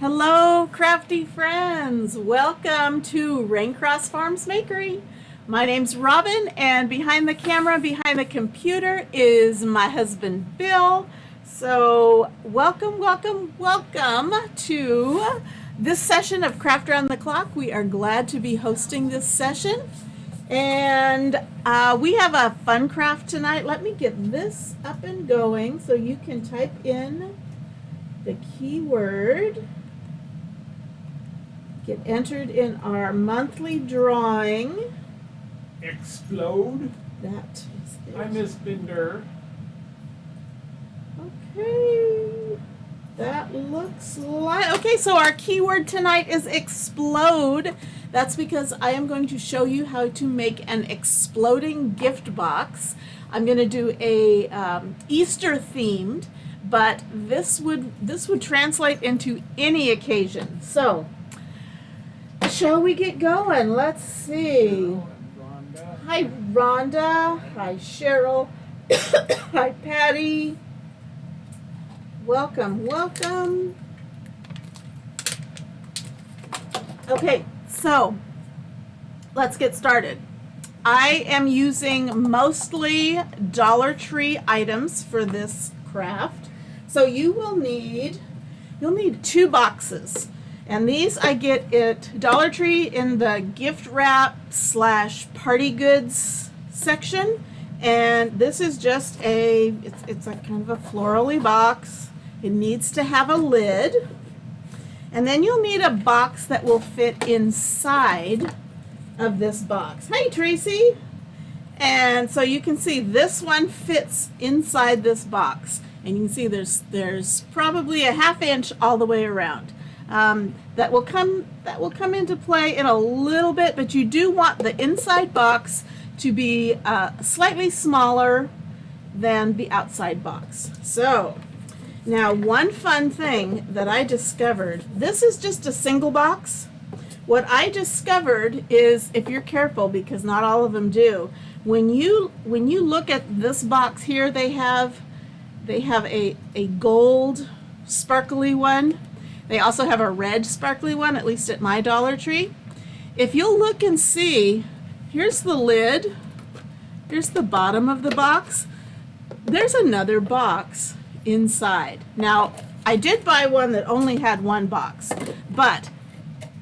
Hello, crafty friends. Welcome to Raincross Farms Makery. My name's Robin, and behind the camera, behind the computer, is my husband, Bill. So welcome to this session of Craft Around the Clock. We are glad to be hosting this session. And we have a fun craft tonight. Let me get this up and going so you can type in the keyword. Get entered in our monthly drawing. Explode. That is it. Hi, Miss Binder. Okay. That looks like... Okay, so our keyword tonight is explode. That's because I am going to show you how to make an exploding gift box. I'm going to do a Easter themed, but this would translate into any occasion. So, shall we get going? Let's see. Hello, Rhonda. Hi, Rhonda. Hi, Cheryl. Hi, Patty. Welcome. Okay, so let's get started. I am using mostly Dollar Tree items for this craft. So you'll need 2 boxes. And these I get at Dollar Tree in the gift wrap / party goods section. And this is just it's a kind of a florally box. It needs to have a lid. And then you'll need a box that will fit inside of this box. Hey, Tracy. And so you can see this one fits inside this box. And you can see there's probably a 1/2 inch all the way around. That will come into play in a little bit, but you do want the inside box to be slightly smaller than the outside box. So now, one fun thing that I discovered, this is just a single box. What I discovered is, if you're careful, because not all of them do, when you look at this box here, they have a gold sparkly one. They also have a red sparkly one, at least at my Dollar Tree. If you'll look and see, here's the lid, here's the bottom of the box. There's another box inside. Now, I did buy one that only had one box, but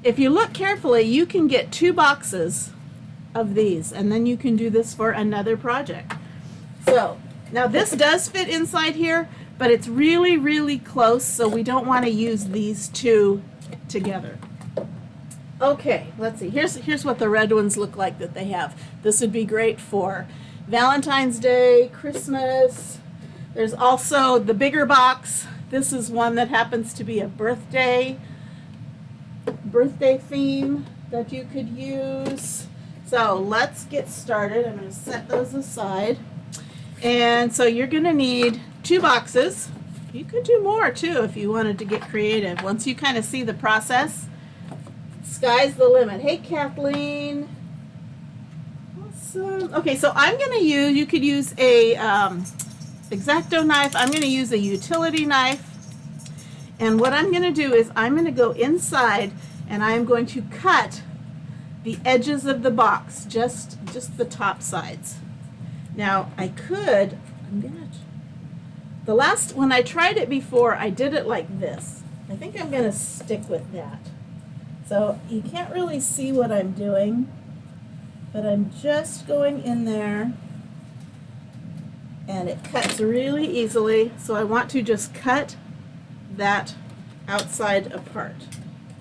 if you look carefully, you can get 2 boxes of these, and then you can do this for another project. So, now this does fit inside here, but it's really, really close, so we don't want to use these 2 together. Okay, let's see. Here's what the red ones look like that they have. This would be great for Valentine's Day, Christmas. There's also the bigger box. This is one that happens to be a birthday theme that you could use. So let's get started. I'm going to set those aside. And so you're going to need 2 boxes. You could do more too if you wanted to get creative. Once you kind of see the process, sky's the limit. Hey, Kathleen. Awesome. Okay, so I'm going to use, you could use a X-Acto knife. I'm going to use a utility knife. And what I'm going to do is I'm going to go inside and I'm going to cut the edges of the box, just the top sides. Now, when I tried it before, I did it like this. I think I'm going to stick with that. So you can't really see what I'm doing, but I'm just going in there, and it cuts really easily. So I want to just cut that outside apart.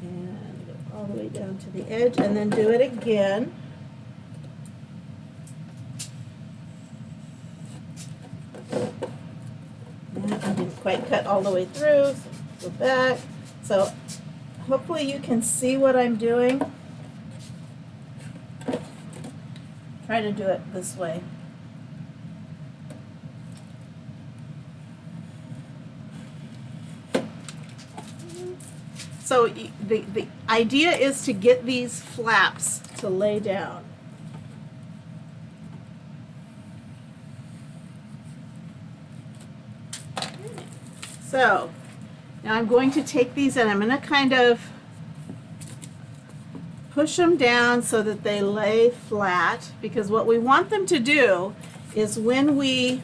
And go all the way down to the edge, and then do it again. I didn't quite cut all the way through, so go back. So hopefully you can see what I'm doing. Try to do it this way. So the idea is to get these flaps to lay down. So Now I'm going to take these and I'm going to kind of push them down so that they lay flat, because what we want them to do is when we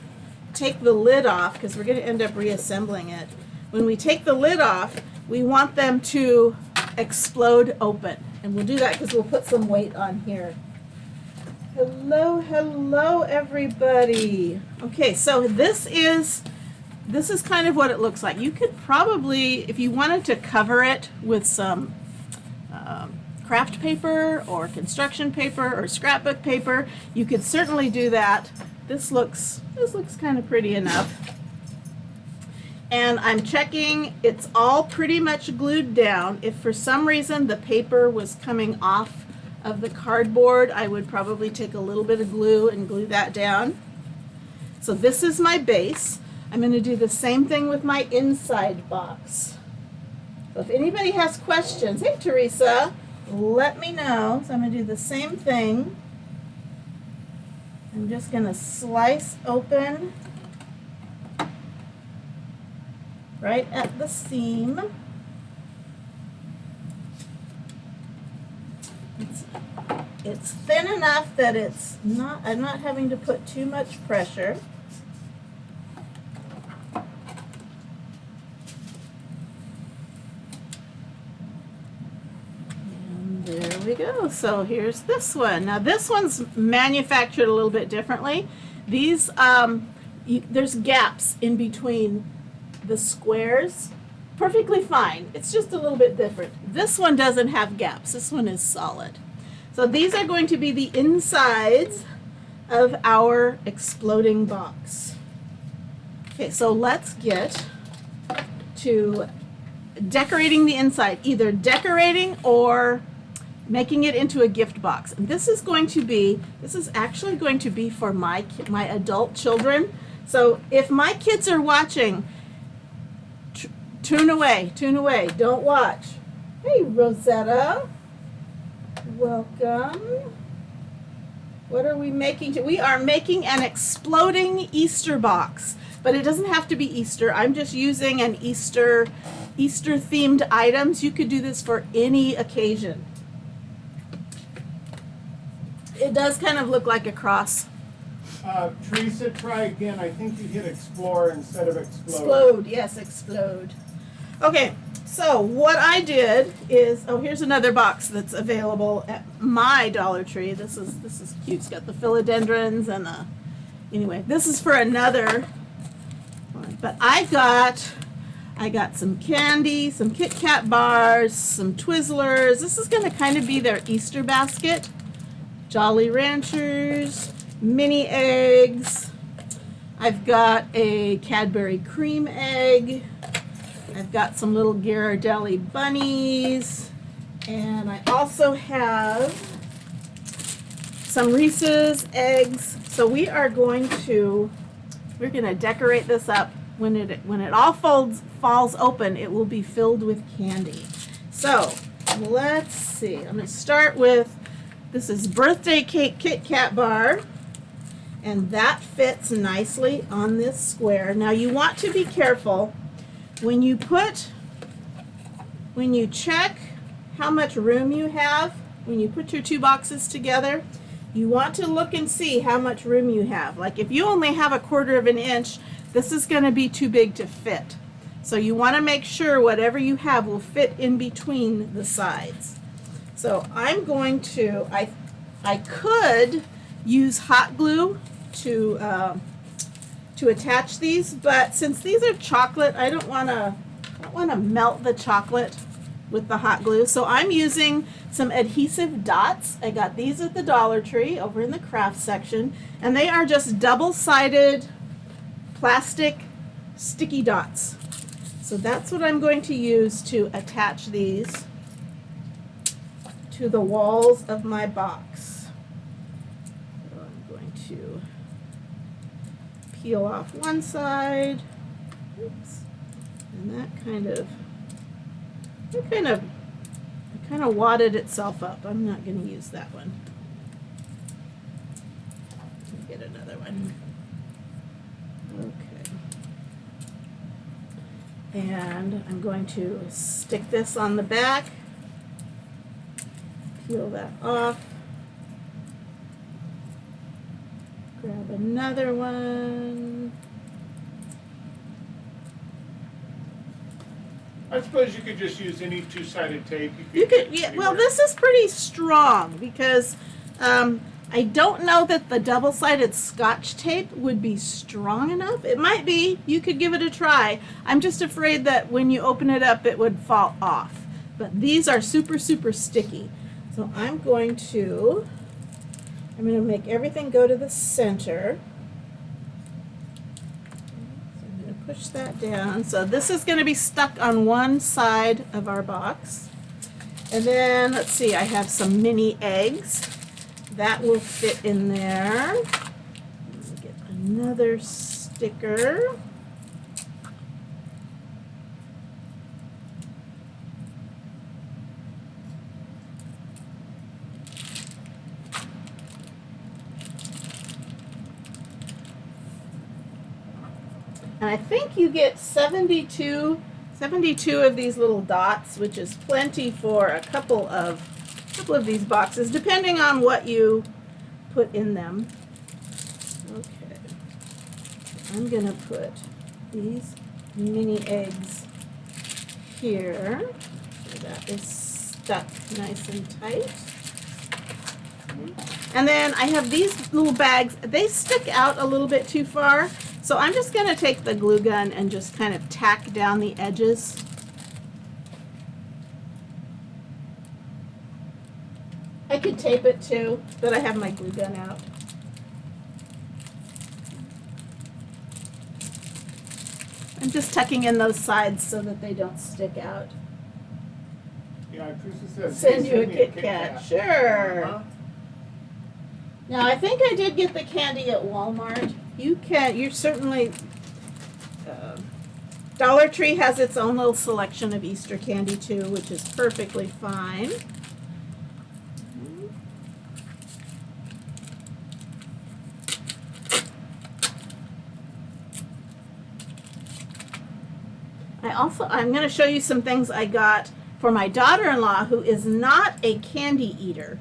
take the lid off, because we're going to end up reassembling it, when we take the lid off, we want them to explode open. And we'll do that because we'll put some weight on here. Hello, hello everybody. Okay, so this is kind of what it looks like. You could probably, if you wanted to cover it with some craft paper or construction paper or scrapbook paper, you could certainly do that. This looks kind of pretty enough. And I'm checking, it's all pretty much glued down. If for some reason the paper was coming off of the cardboard, I would probably take a little bit of glue and glue that down. So this is my base. I'm going to do the same thing with my inside box. So if anybody has questions, hey Teresa, let me know. So I'm going to do the same thing. I'm just going to slice open right at the seam. It's thin enough that I'm not having to put too much pressure. And there we go. So here's this one. Now this one's manufactured a little bit differently. These, there's gaps in between the squares. Perfectly fine. It's just a little bit different. This one doesn't have gaps. This one is solid. So these are going to be the insides of our exploding box. Okay, so let's get to decorating the inside, either decorating or making it into a gift box. And this is actually going to be for my adult children. So if my kids are watching, tune away, don't watch. Hey, Rosetta. Welcome. What are we making? We are making an exploding Easter box, but it doesn't have to be Easter. I'm just using an Easter themed items. You could do this for any occasion. It does kind of look like a cross. Teresa, try again. I think you hit explore instead of explode. Explode, yes, explode. Okay. So what I did is, here's another box that's available at my Dollar Tree. This is cute. It's got the philodendrons and anyway, this is for another one. But I got some candy, some Kit Kat bars, some Twizzlers. This is going to kind of be their Easter basket. Jolly Ranchers, mini eggs. I've got a Cadbury cream egg. I've got some little Ghirardelli bunnies, and I also have some Reese's eggs. So we're going to decorate this up. When it all falls open, it will be filled with candy. So let's see. I'm going to start with, this is birthday cake Kit Kat bar, and that fits nicely on this square. Now you want to be careful. When you check how much room you have, when you put your two boxes together, you want to look and see how much room you have. Like if you only have 1/4 of an inch, this is going to be too big to fit. So you want to make sure whatever you have will fit in between the sides. So I'm going to, I could use hot glue to attach these, but since these are chocolate, I don't want to melt the chocolate with the hot glue. So I'm using some adhesive dots. I got these at the Dollar Tree over in the craft section, and they are just double-sided plastic sticky dots. So that's what I'm going to use to attach these to the walls of my box. So I'm going to peel off one side. Oops. And that kind of wadded itself up. I'm not going to use that one. Let me get another one. Okay. And I'm going to stick this on the back, peel that off, grab another one. I suppose you could just use any two-sided tape. You could, get yeah, well, anywhere. this is pretty strong because I don't know that the double-sided Scotch tape would be strong enough. It might be. You could give it a try. I'm just afraid that when you open it up, it would fall off. But these are super, super sticky. So I'm going to make everything go to the center. So I'm going to push that down. So this is going to be stuck on one side of our box. And then, let's see, I have some mini eggs. That will fit in there. Let me get another sticker. And I think you get 72 of these little dots, which is plenty for a couple of these boxes, depending on what you put in them. Okay. I'm gonna put these mini eggs here. So that is stuck nice and tight. And then I have these little bags. They stick out a little bit too far. So I'm just going to take the glue gun and just kind of tack down the edges. I could tape it too, but I have my glue gun out. I'm just tucking in those sides so that they don't stick out. Yeah, Teresa says, Send "Hey, you a me Kit Kat. Sure. Uh-huh. Now I think I did get the candy at Walmart. You certainly, Dollar Tree has its own little selection of Easter candy too, which is perfectly fine. I'm going to show you some things I got for my daughter-in-law who is not a candy eater.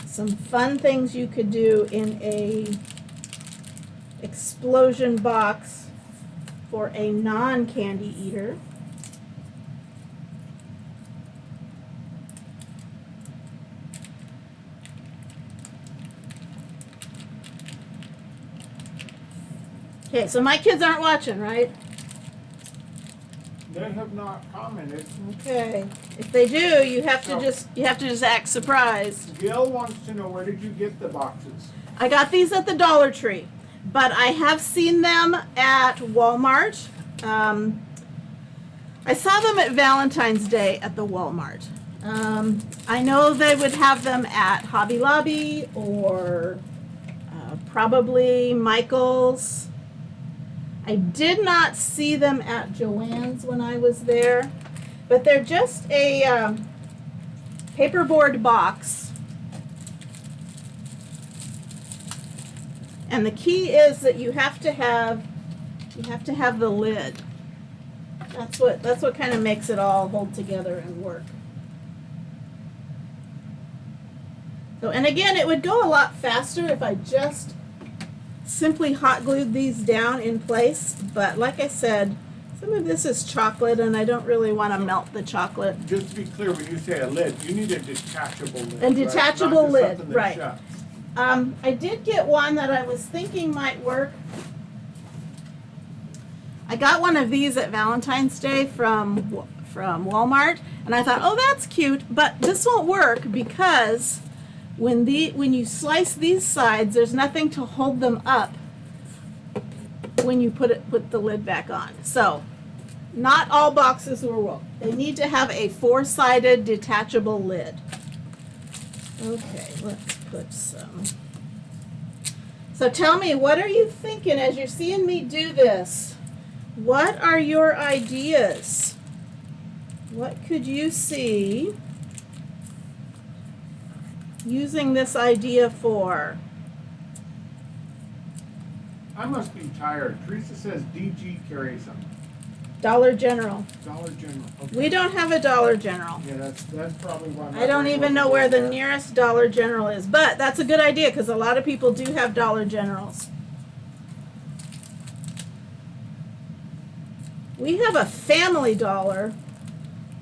Some fun things you could do in a explosion box for a non-candy eater. Okay, so my kids aren't watching, right? They have not commented. Okay. If they do, you have to just act surprised. Gail wants to know, where did you get the boxes? I got these at the Dollar Tree, but I have seen them at Walmart. I saw them at Valentine's Day at the Walmart. I know they would have them at Hobby Lobby or probably Michael's. I did not see them at Joann's when I was there, but they're just a paperboard box. And the key is that you have to have the lid. That's what kind of makes it all hold together and work. So, and again, it would go a lot faster if I just simply hot glued these down in place, but like I said, some of this is chocolate and I don't really want to melt the chocolate. Just to be clear, when you say a lid, you need a detachable lid. A detachable right? Not just lid, something that right. shuts. I did get one that I was thinking might work. I got one of these at Valentine's Day from Walmart, and I thought, oh, that's cute, but this won't work because when you slice these sides, there's nothing to hold them up when you put the lid back on. So, not all boxes will work. They need to have a 4-sided detachable lid. Okay, let's put some. So tell me, what are you thinking as you're seeing me do this? What are your ideas? What could you see using this idea for? I must be tired. Teresa says DG carries them. Dollar General. Dollar General. Okay. We don't have a Dollar General. Yeah, that's probably why. my I don't brain even wasn't know where going the there. nearest Dollar General is, but that's a good idea because a lot of people do have Dollar Generals. We have a Family Dollar,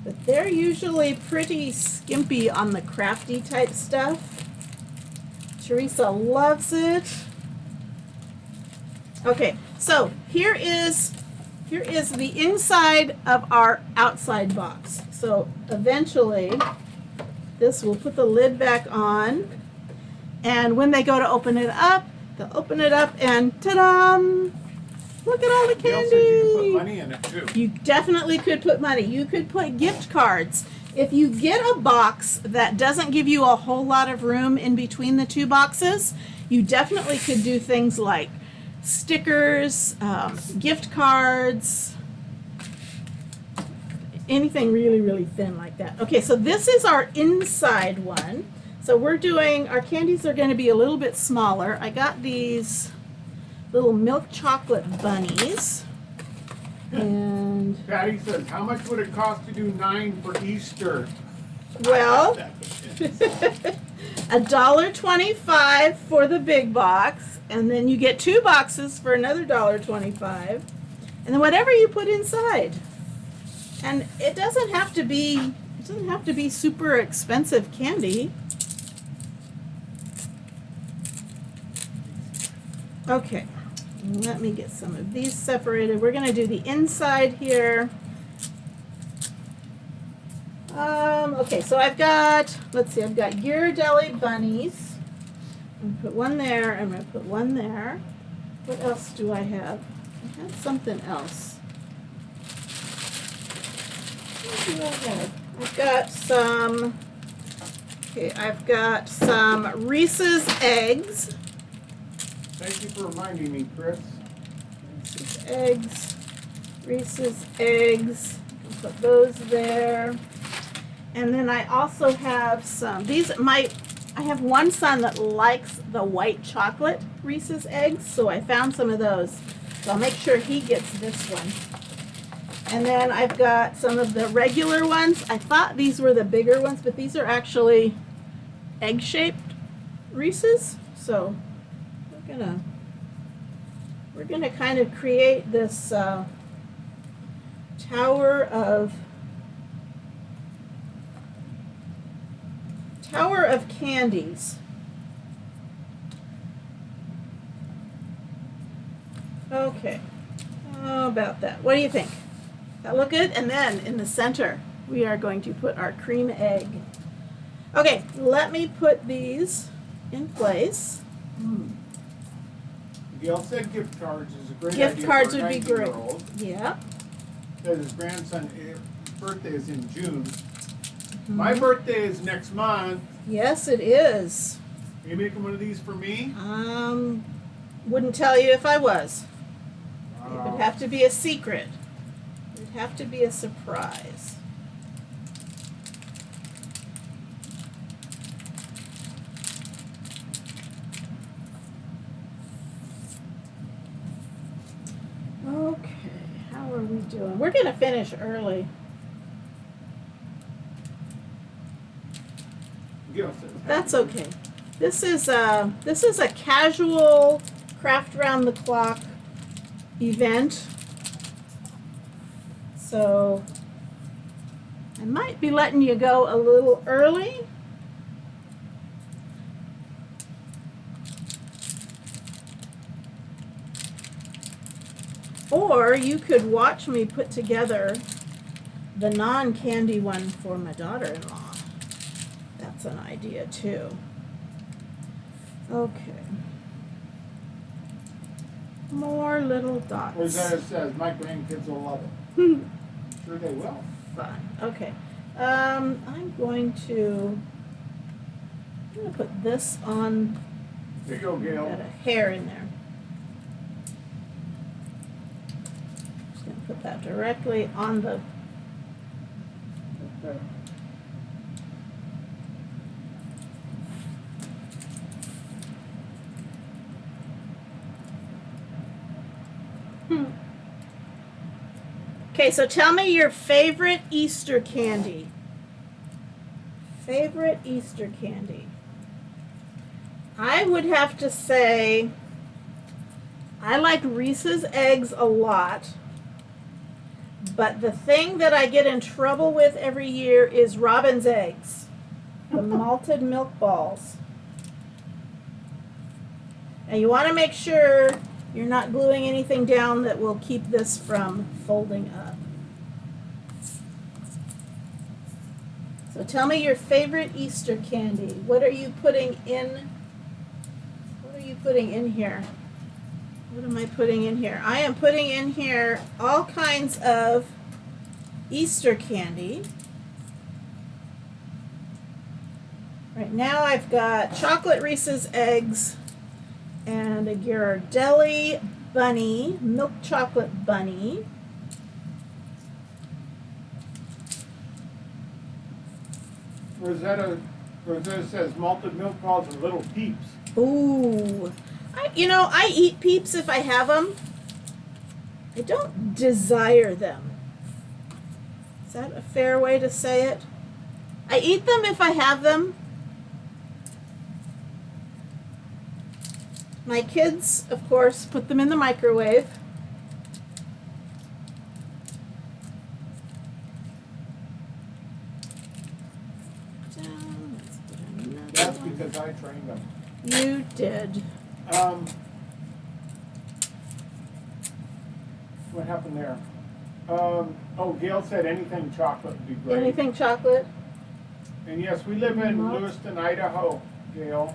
but they're usually pretty skimpy on the crafty type stuff. Teresa loves it. Okay, so here is the inside of our outside box. So eventually, we'll put the lid back on, and when they go to open it up, they'll open it up and ta-da! Look at all the Gail candy. said you could put money in it too. You definitely could put money. You could put gift cards. If you get a box that doesn't give you a whole lot of room in between the two boxes, you definitely could do things like stickers, gift cards, anything really, really thin like that. Okay, so this is our inside one. So our candies are going to be a little bit smaller. I got these little milk chocolate bunnies. And, Patty says, how much would it cost to do 9 for Easter? well, $1.25 for the big box, and then you get 2 boxes for another $1.25, and then whatever you put inside. And it doesn't have to be super expensive candy. Okay, let me get some of these separated. We're gonna do the inside here. Okay, so I've got Ghirardelli bunnies. I'm gonna put one there, I'm gonna put one there. What else do I have? I have something else. What do I have? I've got some Reese's eggs. Thank you for reminding me, Chris. Reese's eggs. I'll put those there. And then I also have I have one son that likes the white chocolate Reese's eggs, so I found some of those. So I'll make sure he gets this one. And then I've got some of the regular ones. I thought these were the bigger ones, but these are actually egg-shaped Reese's. So we're gonna kind of create this tower of candies. Okay, how about that? What do you think? That look good? And then in the center, we are going to put our cream egg. Okay, let me put these in place. Gail said gift cards is a great Gift idea cards for a would be great. 19-year-old. Yeah. Because his grandson, his birthday is in June. My birthday is next month. Yes, it is. Are you making one of these for me? Wouldn't tell you if I was. It would have to be a secret. It would have to be a surprise. Okay, how are we doing? We're gonna finish early. Gail says. That's okay. This is a casual craft round the clock event. So I might be letting you go a little early. Or you could watch me put together the non-candy one for my daughter-in-law. That's an idea too. Okay. More little dots. Rosanna says, my grandkids will love it. Sure they will. Fun. Okay. I'm going to put this on. There you go, Got Gail. a hair in there. Just gonna put that directly on the. Okay, so tell me your favorite Easter candy. Favorite Easter candy. I would have to say I like Reese's eggs a lot. But the thing that I get in trouble with every year is Robin's eggs. The malted milk balls. And you want to make sure you're not gluing anything down that will keep this from folding up. So tell me your favorite Easter candy. What are you putting in? What are you putting in here? What am I putting in here? I am putting in here all kinds of Easter candy. Right now I've got chocolate Reese's eggs and a Ghirardelli bunny, milk chocolate bunny. Rosetta says malted milk balls and little peeps. Ooh. I eat Peeps if I have them. I don't desire them. Is that a fair way to say it? I eat them if I have them. My kids, of course, put them in the microwave. Let's put another That's one. because I trained them. You did. What happened there? Gail said anything chocolate would be great. Anything chocolate? And yes, we live in Malt. Lewiston, Idaho, Gail.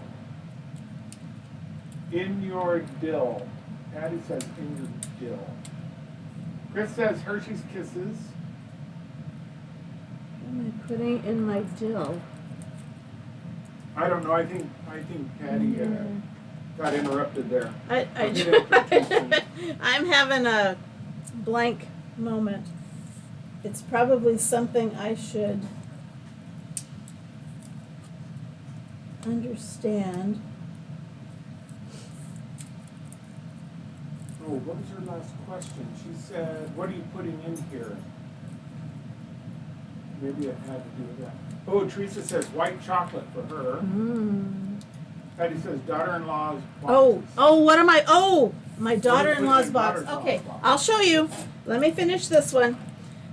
In your dill. Patty says in your dill. Chris says Hershey's Kisses. What am I putting in my dill? I don't know. I think Patty got interrupted there. I'm having a blank moment. It's probably something I should understand. Oh, what was her last question? She said, what are you putting in here? Maybe it had to do with that. Oh, Teresa says white chocolate for her. Patty says daughter-in-law's boxes. What am I? Oh, my daughter-in-law's in box. daughter-in-law's Okay, box? I'll show you. Let me finish this one.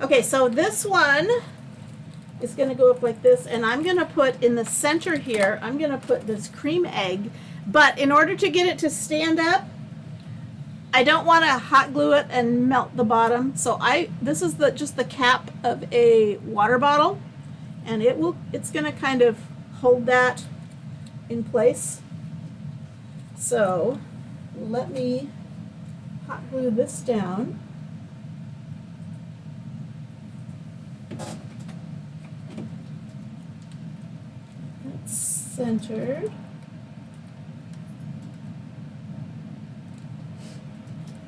Okay, so this one is going to go up like this, and I'm going to put in the center here, I'm going to put this cream egg, but in order to get it to stand up, I don't want to hot glue it and melt the bottom. So this is just the cap of a water bottle, and it's going to kind of hold that in place. So let me hot glue this down. That's centered.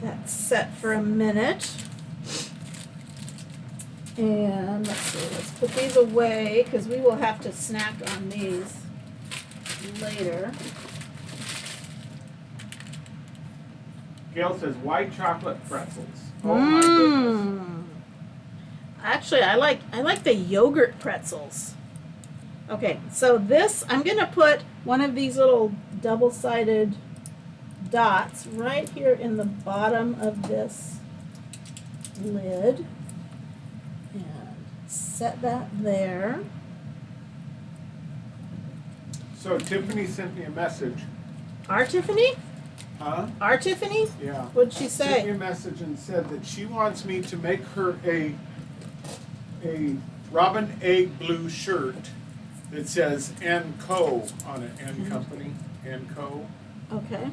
That's set for a minute. And let's put these away because we will have to snack on these later. Gail says white chocolate pretzels. Oh my goodness. Actually, I like the yogurt pretzels. Okay, so this, I'm gonna put one of these little double-sided dots right here in the bottom of this lid and set that there. So Tiffany sent me a message. Our Tiffany? Huh? Our Tiffany? Yeah. What'd she Sent me say? a message and said that she wants me to make her a Robin Egg blue shirt that says N Co on it, N Company, N Co. Okay.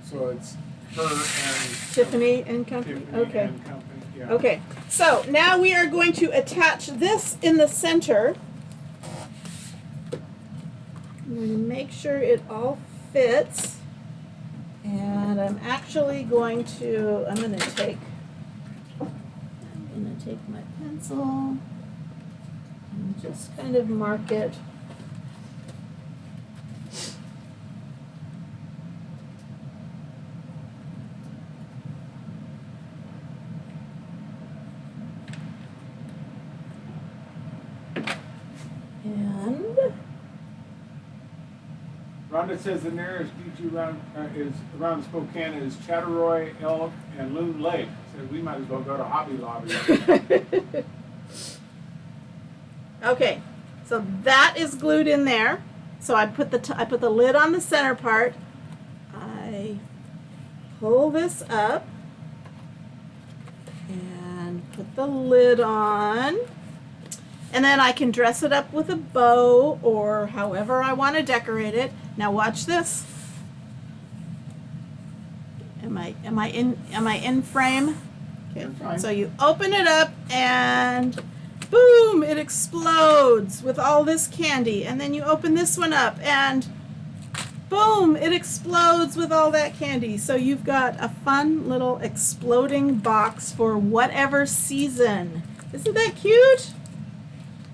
So it's her and Tiffany and Company? Tiffany Okay. and Company. Yeah. Okay, so now we are going to attach this in the center. I'm going to make sure it all fits. And I'm actually going to, I'm going to take my pencil and just kind of mark it. Rhonda says the nearest beach is around Spokane is Chatteroy, Elk, and Loon Lake. Said we might as well go to Hobby Lobby. Okay, so that is glued in there. So I put the lid on the center part. I pull this up and put the lid on. And then I can dress it up with a bow or however I want to decorate it. Now watch this. Am I in frame? Okay. Fine. So you open it up and boom, it explodes with all this candy. And then you open this one up and boom, it explodes with all that candy. So you've got a fun little exploding box for whatever season. Isn't that cute?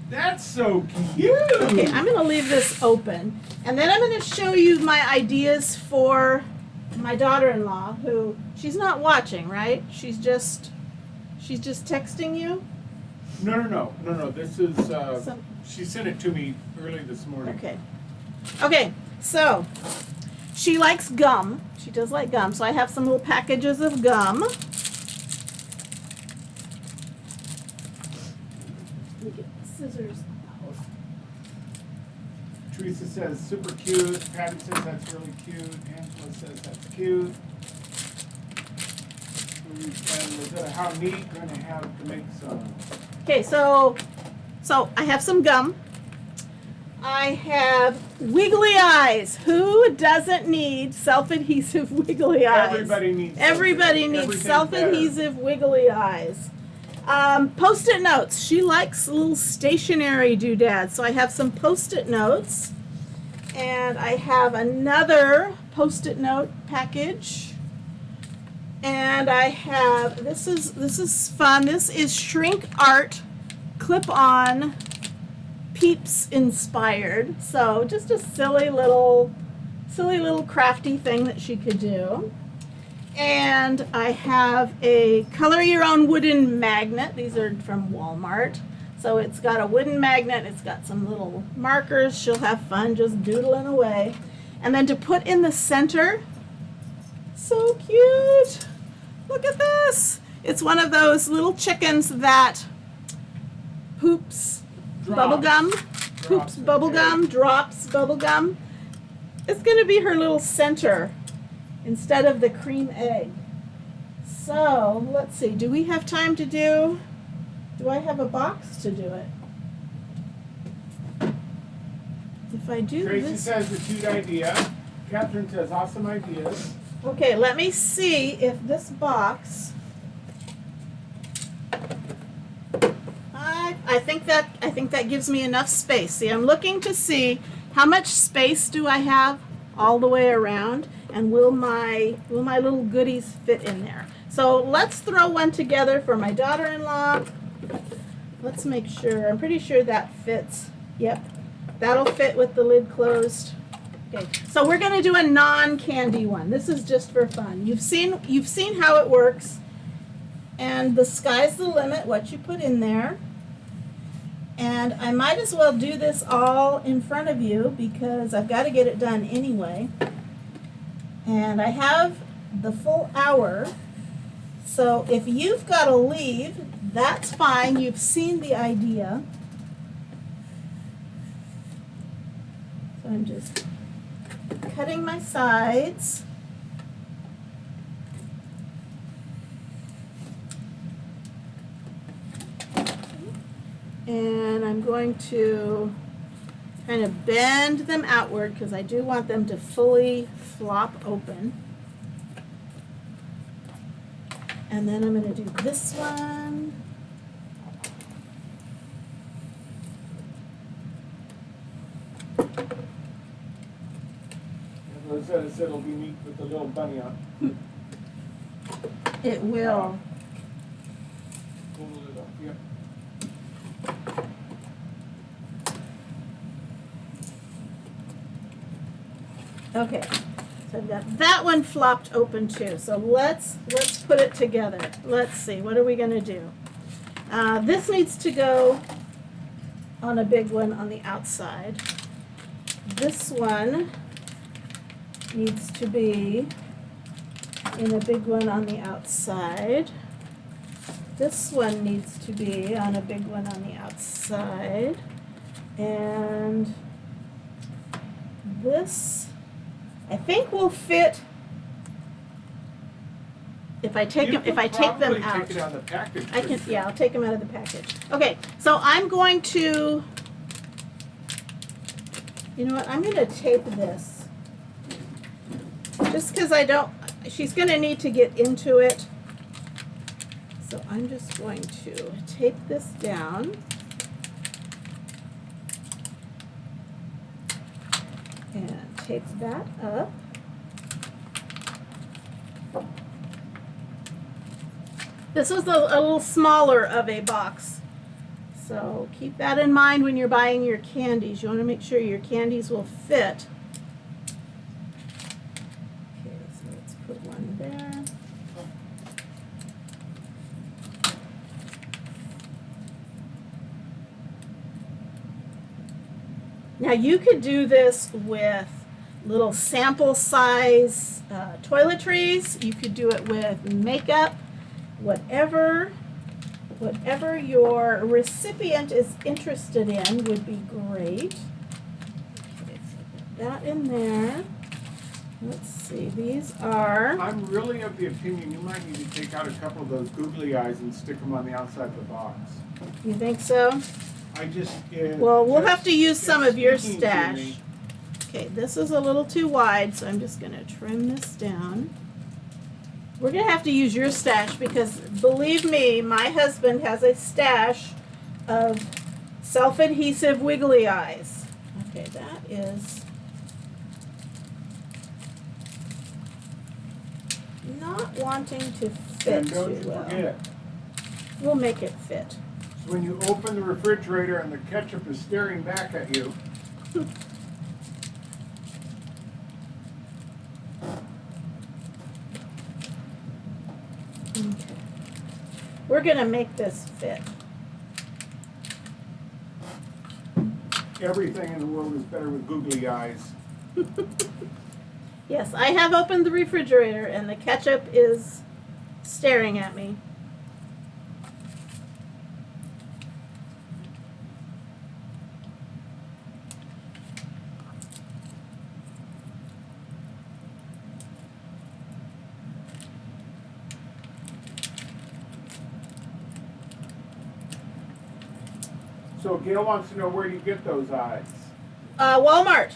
That's so cute. Okay, I'm going to leave this open. And then I'm going to show you my ideas for my daughter-in-law, who, she's not watching, right? She's just texting you? No. This is, Some- she sent it to me early this morning. Okay, so she likes gum. She does like gum. So I have some little packages of gum. Let me get the scissors out. Teresa says super cute. Patty says that's really cute. Angela says that's cute. And Lizetta, how neat. Going to have to make some. Okay, so I have some gum. I have wiggly eyes. Who doesn't need self-adhesive wiggly eyes? Everybody needs needs self-adhesive wiggly eyes. Post-it notes. She likes little stationary doodads. So I have some Post-it notes. And I have another Post-it note package. And I have, this is fun. This is Shrink Art clip-on Peeps inspired. So just a silly little crafty thing that she could do. And I have a color your own wooden magnet. These are from Walmart. So it's got a wooden magnet. It's got some little markers. She'll have fun just doodling away. And then to put in the center, so cute. Look at this. It's one of those little chickens that poops bubble gum. Poops bubble gum, drops bubble gum. It's going to be her little center instead of the cream egg. So, let's see. Do we have time to do I have a box to do it? If I do Tracy this. says a cute idea. Catherine says awesome ideas. Okay, let me see if this box. I think that gives me enough space. See, I'm looking to see how much space do I have all the way around, and will my little goodies fit in there? So let's throw one together for my daughter-in-law. Let's make sure. I'm pretty sure that fits. Yep, that'll fit with the lid closed. Okay, so we're going to do a non-candy one. This is just for fun. You've seen how it works. And the sky's the limit, what you put in there. And I might as well do this all in front of you because I've got to get it done anyway. And I have the full hour. So if you've got to leave, that's fine. You've seen the idea. So I'm just cutting my sides. And I'm going to kind of bend them outward because I do want them to fully flop open. And then I'm going to do this one. Lizetta said it'll be neat with the little bunny on. It will. Pull it up, yep. Okay, so I've got that one flopped open too. So let's put it together. Let's see, what are we going to do? This needs to go on a big one on the outside. This one needs to be in a big one on the outside. This one needs to be on a big one on the outside. And this, I think, will fit if I take them. If I take them out, Take it out of the package. I can. Yeah, I'll take them out of the package. Okay, so I'm going to. You know what? I'm going to tape this, just because I don't. She's going to need to get into it, so I'm just going to tape this down. And tape that up. This was a little smaller of a box, so keep that in mind when you're buying your candies. You want to make sure your candies will fit. Okay, so let's put one there. Now you could do this with little sample size toiletries. You could do it with makeup, whatever your recipient is interested in would be great. Okay, so put that in there. Let's see, these are. I'm really of the opinion you might need to take out a couple of those googly eyes and stick them on the outside of the box. You think so? I just. Well, we'll have to use some of your speaking to stash. me. Okay, this is a little too wide, so I'm just going to trim this down. We're going to have to use your stash because, believe me, my husband has a stash of self-adhesive wiggly eyes. Okay, that is not wanting to fit And don't too you well. forget, We'll make it fit. so when you open the refrigerator and the ketchup is staring back at you, Okay. We're going to make this fit. everything in the world is better with googly eyes. Yes, I have opened the refrigerator and the ketchup is staring at me. So Gail wants to know where you get those eyes. Walmart.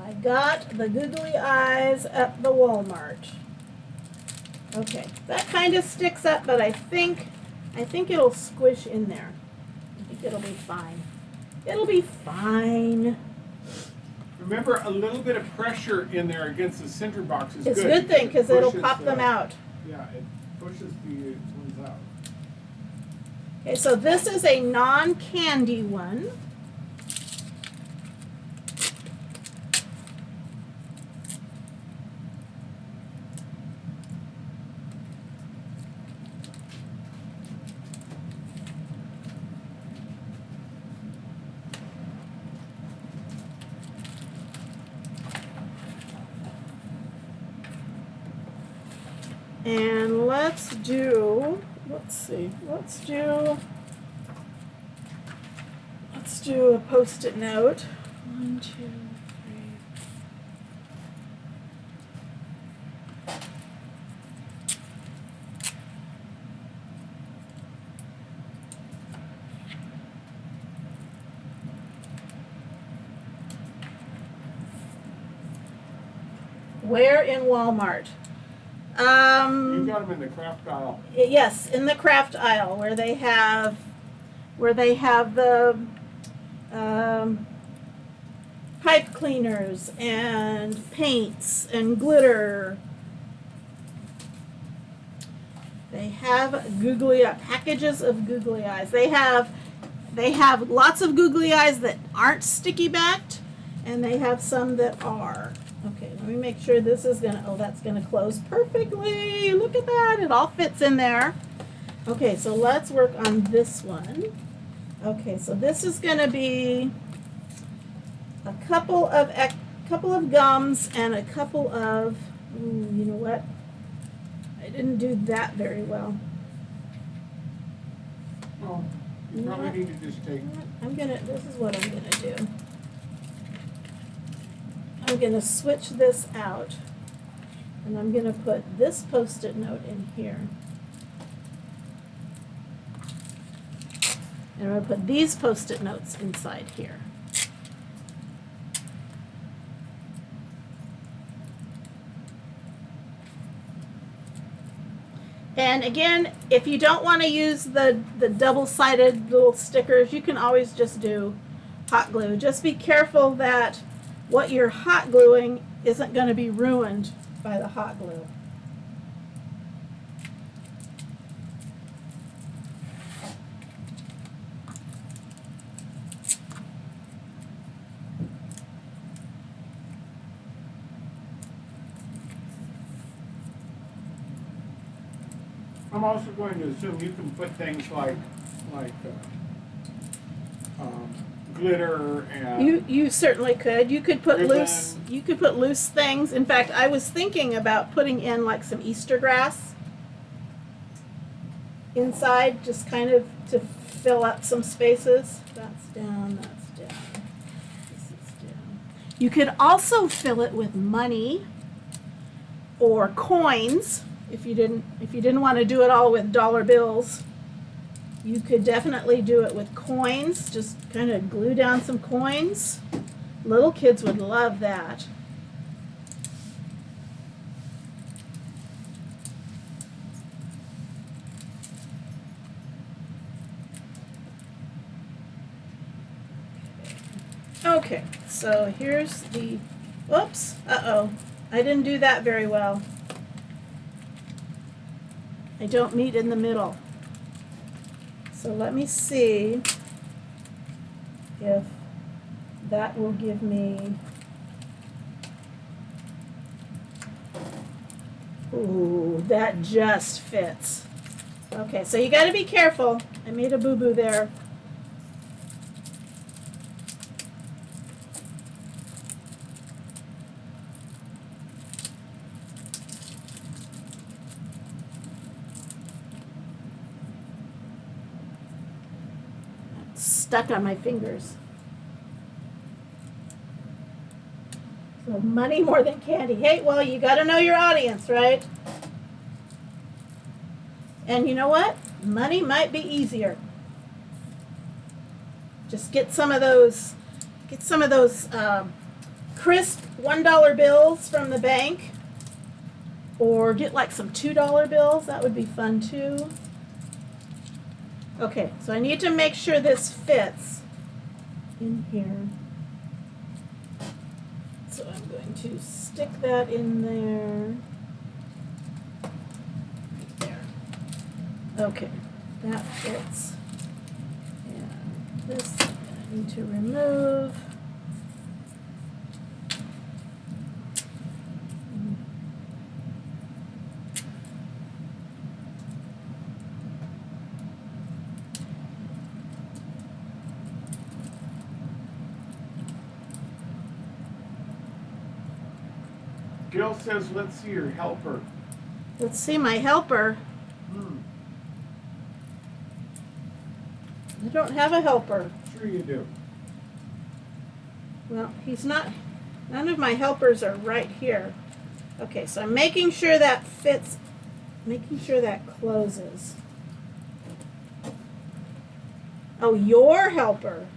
I got the googly eyes at the Walmart. Okay, that kind of sticks up, but I think it'll squish in there. I think it'll be fine. It'll be fine. Remember, a little bit of pressure in there against the center box is It's a good. good thing because it'll pushes pop them out. Yeah, it pushes the ones out. Okay, so this is a non-candy one. And let's do a post-it note. 1, 2, 3. Where in Walmart? You got them in the craft aisle. Yes, in the craft aisle where they have the pipe cleaners and paints and glitter. They have packages of googly eyes. They have lots of googly eyes that aren't sticky backed, and they have some that are. Okay, let me make sure this is that's gonna close perfectly. Look at that, it all fits in there. Okay, so let's work on this one. Okay, so this is gonna be a couple of couple of gums and a couple of, you know what? I didn't do that very well. Well, you You know probably what? need to just take, This is what I'm gonna do. I'm gonna switch this out, and I'm gonna put this Post-it note in here. And I'm gonna put these Post-it notes inside here. And again, if you don't want to use the double-sided little stickers, you can always just do hot glue. Just be careful that what you're hot gluing isn't going to be ruined by the hot glue. I'm also going to assume you can put things like glitter and. You certainly could. You could put Ribbon. loose things. In fact, I was thinking about putting in like some Easter grass inside, just kind of to fill up some spaces. That's down, that's down. This is down. You could also fill it with money or coins if you didn't want to do it all with dollar bills. You could definitely do it with coins. Just kind of glue down some coins. Little kids would love that. Okay, so here's the, oops, uh-oh. I didn't do that very well. I don't meet in the middle. So let me see if that will give me, ooh, that just fits. Okay, so you got to be careful. I made a boo-boo there. Stuck on my fingers. So money more than candy. Hey, well, you got to know your audience, right? And you know what? Money might be easier. Just get some of those crisp $1 bills from the bank, or get like some $2 bills. That would be fun too. Okay, so I need to make sure this fits in here. So I'm going to stick that in there. Right there. Okay, that fits. And this I need to remove. Gil says, let's see your helper. Let's see my helper. I don't have a helper. Sure you do. Well, he's not, none of my helpers are right here. Okay, so I'm making sure that fits, making sure that closes. Oh, your helper.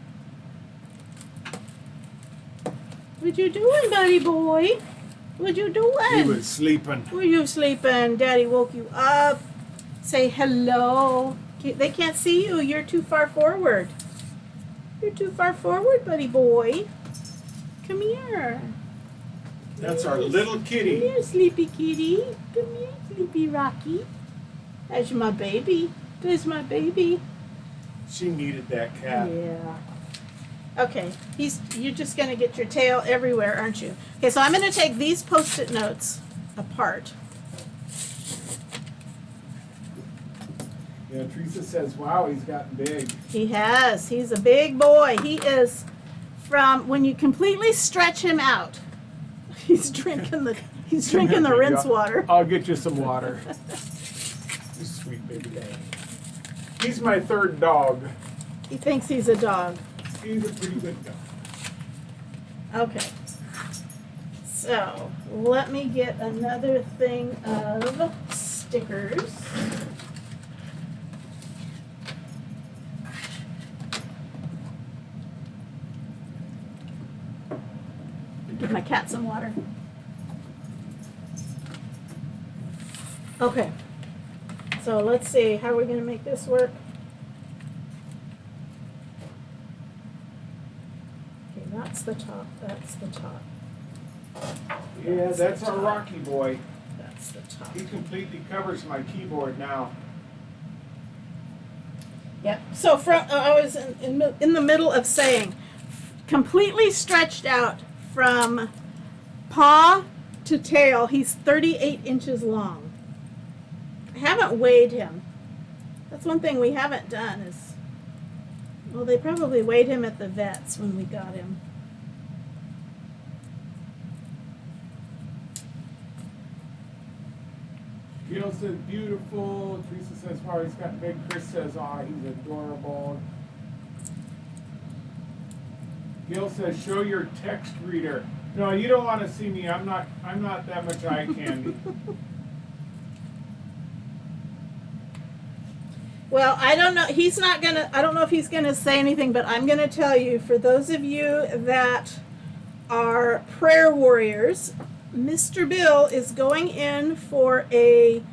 What you doing, buddy boy? What you doing? He was sleeping. Were you sleeping? Daddy woke you up. Say hello. They can't see you. You're too far forward. You're too far forward, buddy boy. Come here. That's our little Come kitty. here, sleepy kitty. Come here, sleepy Rocky. That's my baby. There's my baby. She needed that cat. Yeah. Okay, you're just gonna get your tail everywhere, aren't you? Okay, so I'm gonna take these Post-it notes apart. Yeah, Teresa says, wow, he's gotten big. He has. He's a big boy. He is from, when you completely stretch him out, He's drinking the rinse water. I'll get you some water. You sweet baby dog. He's my third dog. He thinks he's a dog. He's a pretty good dog. Okay. So let me get another thing of stickers. Give my cat some water. Okay. So let's see, how are we going to make this work? Okay, that's the top, that's the top. Yeah, that's our Rocky boy. That's the top. He completely covers my keyboard now. Yep. So I was in the middle of saying, completely stretched out from paw to tail, he's 38 inches long. I haven't weighed him. That's one thing we haven't done is, well, they probably weighed him at the vet's when we got him. Gail says beautiful. Teresa says, wow, he's got big. Chris says, aw, he's adorable. Gail says, show your text reader. No, you don't want to see me. I'm not that much eye candy. Well, I don't know. I don't know if he's gonna say anything, but I'm gonna tell you, for those of you that are prayer warriors, Mr. Bill is going in for a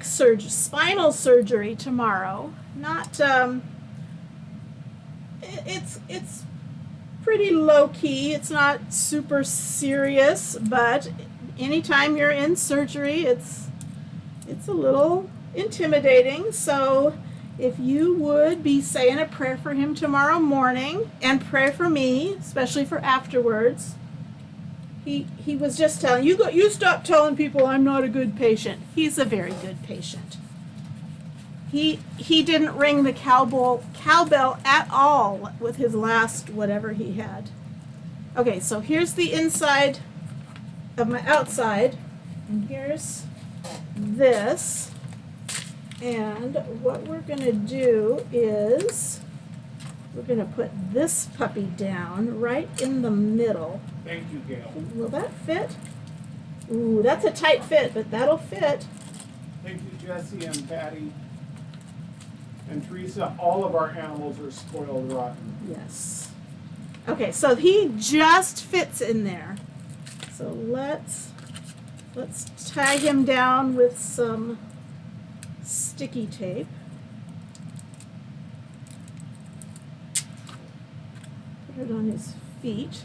spinal surgery tomorrow. Not, it's pretty low key. It's not super serious, but anytime you're in surgery, it's a little intimidating. So if you would be saying a prayer for him tomorrow morning and pray for me, especially for afterwards. He was just telling you stop telling people I'm not a good patient. He's a very good patient. He didn't ring the cowbell at all with his last whatever he had. Okay, so here's the inside of my outside, and here's this. And what we're going to do is we're going to put this puppy down right in the middle. Thank you, Gail. Will that fit? Ooh, that's a tight fit, but that'll fit. Thank you, Jesse and Patty. And Teresa, all of our animals are spoiled rotten. Yes. Okay, so he just fits in there. So let's tie him down with some sticky tape. Put it on his feet.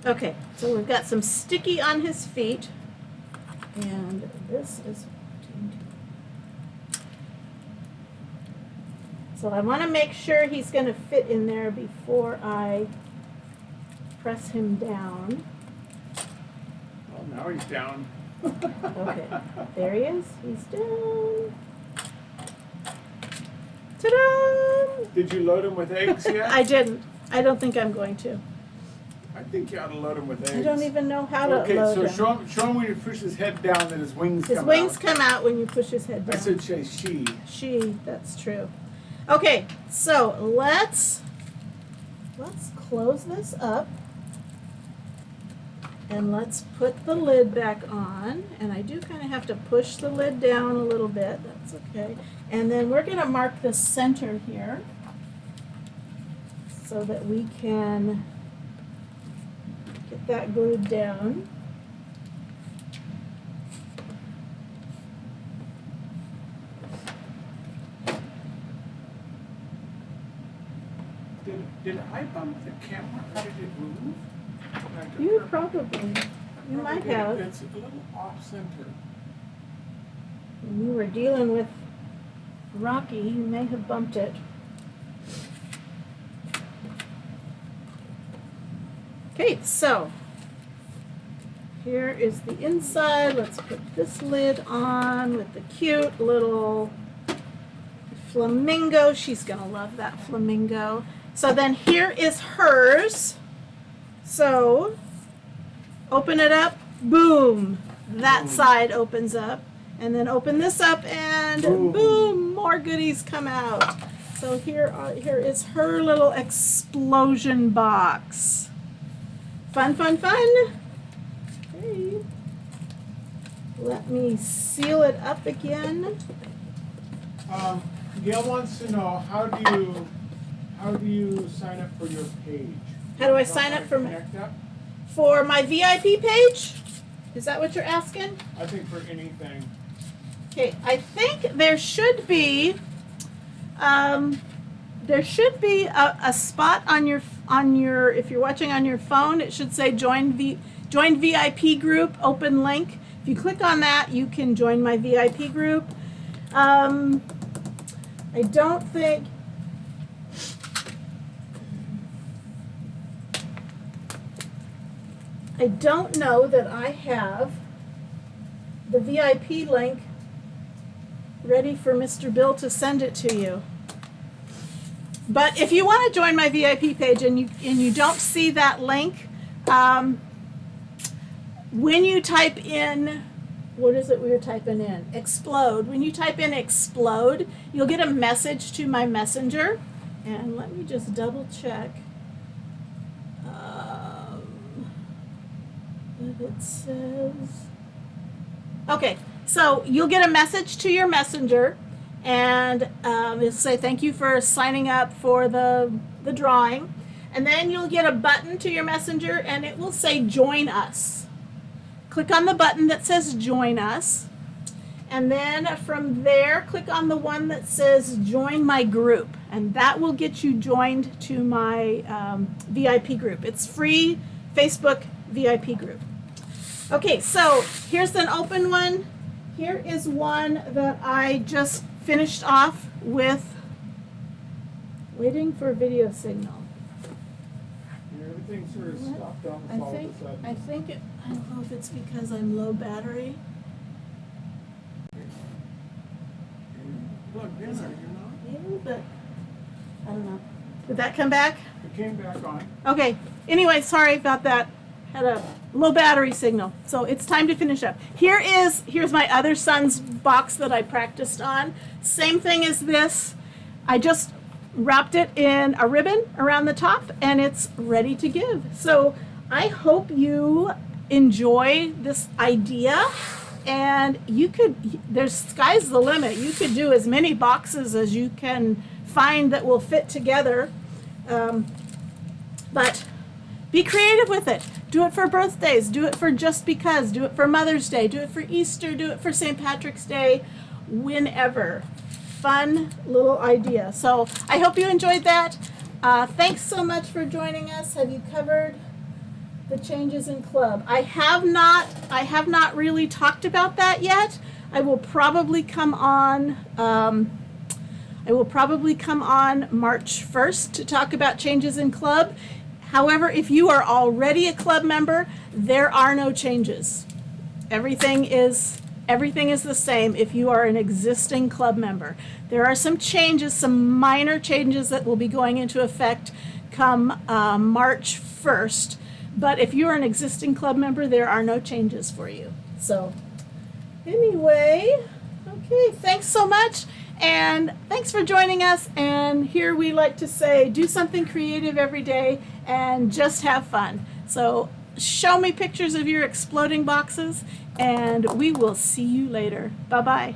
Okay, so we've got some sticky on his feet, and this is, so I want to make sure he's going to fit in there before I press him down. Well, now he's down. Okay, there he is. He's down. Ta-da! Did you load him with eggs yet? I didn't. I don't think I'm going to. I think you ought to load him with eggs. I don't even know how to Okay, load so him. show him when you push his head down that his wings His come wings out. come out when you push his head down. I said she. She, that's true. Okay, so let's close this up. And let's put the lid back on. And I do kind of have to push the lid down a little bit. That's okay. And then we're going to mark the center here so that we can get that glued down. Did I bump the camera or did it move? You probably, you might have. It's a little off center. When you were dealing with rocky. You may have bumped it. Okay, so here is the inside. Let's put this lid on with the cute little flamingo. She's gonna love that flamingo. So then here is hers. So open it up, boom. That side opens up. And then open this up and boom, more goodies come out. So here is her little explosion box. Fun, fun, fun. Okay. Let me seal it up again. Gail wants to know how do you sign up for your page? How do I sign up for my VIP page? Is that what you're asking? I think for anything. Okay, I think there should be a spot on your if you're watching on your phone, it should say join VIP group, open link. If you click on that, you can join my VIP group. I don't know that I have the VIP link ready for Mr. Bill to send it to you. But if you want to join my VIP page and you don't see that link, when you type in, what is it we were typing in? Explode. When you type in explode, you'll get a message to my messenger. And let me just double check. It says, okay, so you'll get a message to your messenger, and it'll say thank you for signing up for the drawing, and then you'll get a button to your messenger, and it will say join us. Click on the button that says join us, and then from there click on the one that says join my group, and that will get you joined to my VIP group. It's free Facebook VIP group. Okay, so here's an open one. Here is one that I just finished off with waiting for a video signal. Everything sort of stopped on us all of a sudden. I don't know if it's because I'm low battery. Plugged in, are you not? Maybe, but I don't know. Did that come back? It came back on. Okay. Anyway, sorry about that. Had a low battery signal. So it's time to finish up. Here's my other son's box that I practiced on. Same thing as this. I just wrapped it in a ribbon around the top and it's ready to give. So I hope you enjoy this idea, and sky's the limit. You could do as many boxes as you can find that will fit together. But be creative with it. Do it for birthdays. Do it for just because. Do it for Mother's Day. Do it for Easter. Do it for St. Patrick's Day. Whenever. Fun little idea. So I hope you enjoyed that. Thanks so much for joining us. Have you covered the changes in club? I have not really talked about that yet. I will probably come on March 1st to talk about changes in club. However, if you are already a club member, there are no changes. Everything is the same if you are an existing club member. There are some changes, some minor changes that will be going into effect come March 1st. But if you are an existing club member, there are no changes for you. So anyway, okay, thanks so much. And thanks for joining us. And here we like to say, do something creative every day and just have fun. So show me pictures of your exploding boxes, and we will see you later. Bye-bye.